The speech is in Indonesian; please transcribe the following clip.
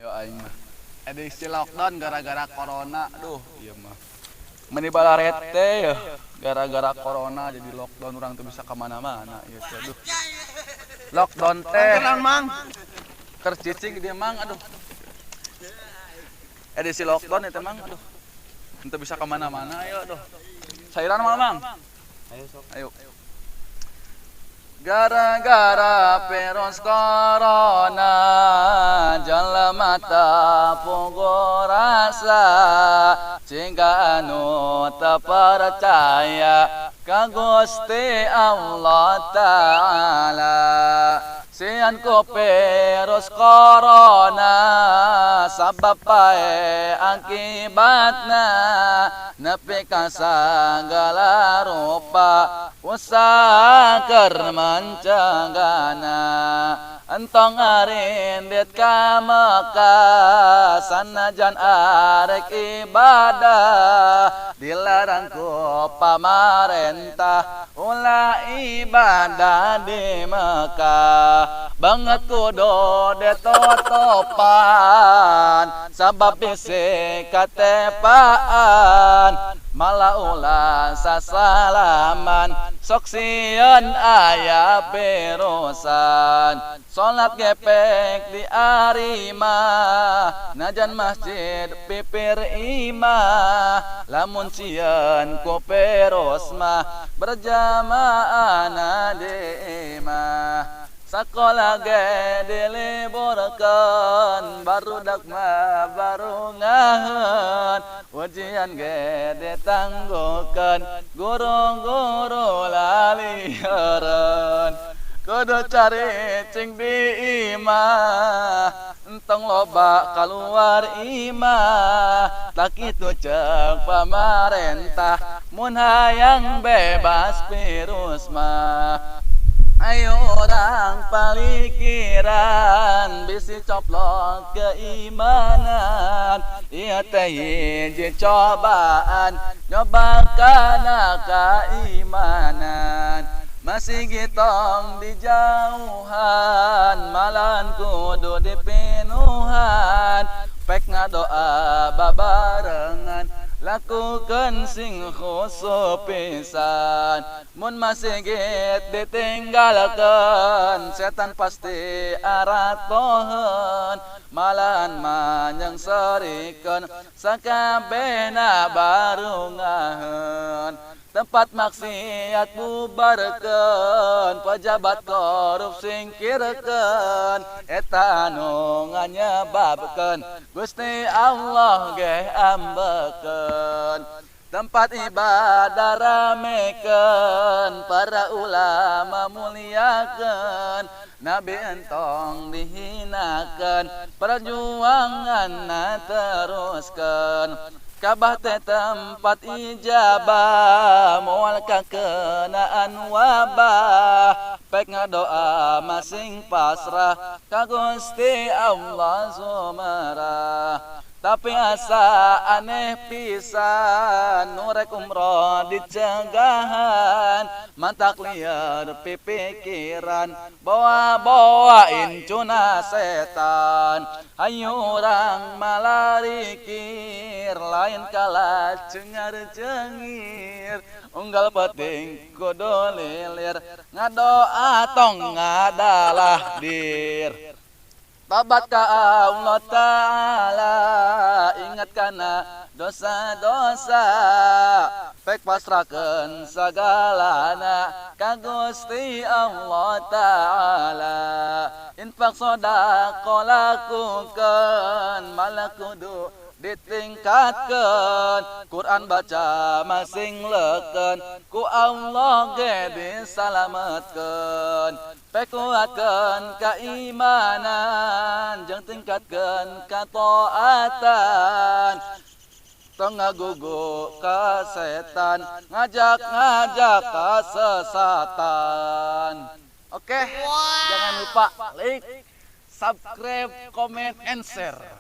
Yo aing mah. Edisi lockdown gara-gara corona. Aduh, iya mah. Meni balarete ya. Gara-gara corona jadi lockdown orang tuh bisa kemana-mana. Iya teh aduh. Lockdown teh. Tenang, Mang. Tercicing dia mang aduh. Edisi lockdown ya mang aduh. Ente bisa kemana-mana ayo aduh. Sairan mang. Ayo sok. Ayo. Gara-gara virus corona jelema teu puguh rasa jika anu teu percaya ka Gusti Allah Ta'ala. Sian ku virus corona sabab pae akibatna nepi ka sagala rupa usaha keur mencegahna. Entong arindit ka Mekah sanajan arek ibadah dilarang ku pamarentah ulah ibadah di Mekah. Banget kudu ditotopan sabab bisi katepaan malah ulah sasalaman sok sieun aya virusan. Salat gepek di arimah najan masjid pipir imah lamun sieun ku virus mah berjamaah na di imah. Sakola ge diliburkeun barudak mah baru ngaheun ujian ge ditangguhkeun guru-guru lali eureun. Kudu cari cing di imah entong loba kaluar imah tak kitu ceuk pamarentah mun hayang bebas virus mah. Ayo orang palikiran bisi coplok keimanan ieu teh hiji cobaan nyoba kana keimanan. Masih gitong di jauhan malan kudu dipinuhan pek ngadoa babarengan lakukeun sing khusyuk pisan. Mun masih git ditinggalkeun setan pasti aratoheun malahan manyang serikeun sakabehna baru ngaheun. Tempat maksiat bubarkeun pejabat korup singkirkeun eta anu nganyebabkeun Gusti Allah ge ambekeun. Tempat ibadah ramekeun para ulama muliakeun nabi entong dihinakeun perjuanganna teruskeun. Kabah teh tempat ijabah moal kakenaan wabah pek ngadoa masing pasrah ka Gusti Allah sumerah. Tapi asa aneh pisan nurek umroh dicegahan mantak liar pipikiran bawa-bawain cuna setan. Hayu urang malarikir lain kala cengar-cengir unggal penting kudu lilir ngadoa tong ngadalah dir. Tobat ka Allah Ta'ala ingat kana dosa-dosa pek pasrahkeun sagalana ka Gusti Allah Ta'ala. Infak sedekah lakukeun malah kudu ditingkatkeun Quran baca masing leukeun ku Allah ge disalametkeun. Pekuatkeun keimanan jeung tingkatkeun kataatan tong ngagugu ka setan ngajak-ngajak ka sesatan. Oke, jangan lupa like, subscribe, comment, and share.